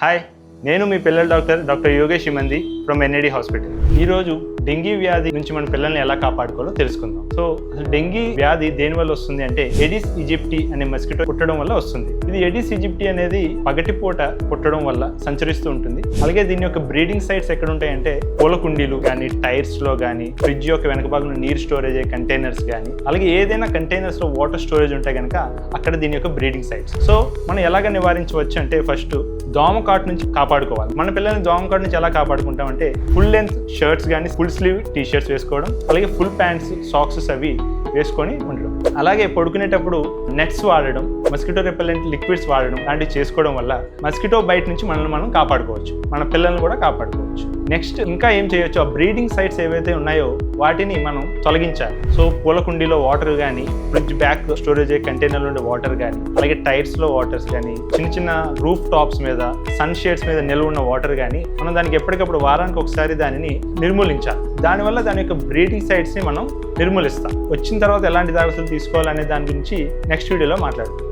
Hi, నేను మీ పిల్లల doctor Yogesh Imandi from NAD hospital. ఈరోజు డెంగీ వ్యాధి నుంచి మన పిల్లల్ని ఎలా కాపాడుకోవాలో తెలుసుకుందాం. సో అసలు డెంగీ వ్యాధి దేని వల్ల వస్తుంది అంటే ఎడిస్ ఈజిప్టి అనే మస్కిటో కుట్టడం వల్ల వస్తుంది. ఇది ఎడిస్ ఈజిప్టి అనేది పగటిపూట కుట్టడం వల్ల సంచరిస్తూ ఉంటుంది. అలాగే దీని యొక్క బ్రీడింగ్ సైట్స్ ఎక్కడ ఉంటాయంటే పూల కుండీలు కానీ, టైర్స్ లో కానీ, ఫ్రిడ్జ్ యొక్క వెనక భాగంలో నీరు స్టోరేజ్ అయ్యే కంటైనర్స్ కానీ, అలాగే ఏదైనా కంటైనర్స్ లో వాటర్ స్టోరేజ్ ఉంటే కనుక అక్కడ దీని యొక్క బ్రీడింగ్ సైట్స్. సో మనం ఎలాగ నివారించవచ్చు అంటే ఫస్ట్ దోమ కాటు నుంచి కాపాడుకోవాలి. మన పిల్లల్ని దోమ కాటు నుంచి ఎలా కాపాడుకుంటామంటే ఫుల్ లెంత్ షర్ట్స్ కానీ, ఫుల్ స్లీవ్ టీ షర్ట్స్ వేసుకోవడం, అలాగే ఫుల్ ప్యాంట్స్, సాక్సెస్ అవి వేసుకొని ఉండడం. అలాగే పడుకునేటప్పుడు నెట్స్ వాడడం, మస్కిటో రిపెల్లెంట్ లిక్విడ్స్ వాడడం లాంటివి చేసుకోవడం వల్ల మస్కిటో బైట్ నుంచి మనల్ని మనం కాపాడుకోవచ్చు, మన పిల్లల్ని కూడా కాపాడుకోవచ్చు. నెక్స్ట్ ఇంకా ఏం చేయొచ్చు, ఆ బ్రీడింగ్ సైట్స్ ఏవైతే ఉన్నాయో వాటిని మనం తొలగించాలి. సో పూల కుండీలో వాటర్ కానీ, ఫ్రిడ్జ్ బ్యాక్ స్టోరేజ్ అయ్యే కంటైనర్ నుండి వాటర్ కానీ, అలాగే టైర్స్ లో వాటర్స్ కానీ, చిన్న చిన్న రూఫ్ టాప్స్ మీద, సన్ షేడ్స్ మీద నిల్వ ఉన్న వాటర్ కానీ మనం దానికి ఎప్పటికప్పుడు వారానికి ఒకసారి దానిని నిర్మూలించాలి. దానివల్ల దాని యొక్క బ్రీడింగ్ సైట్స్ ని మనం నిర్మూలిస్తాం. వచ్చిన తర్వాత ఎలాంటి జాగ్రత్తలు తీసుకోవాలనే దాని గురించి నెక్స్ట్ వీడియోలో మాట్లాడుతాం.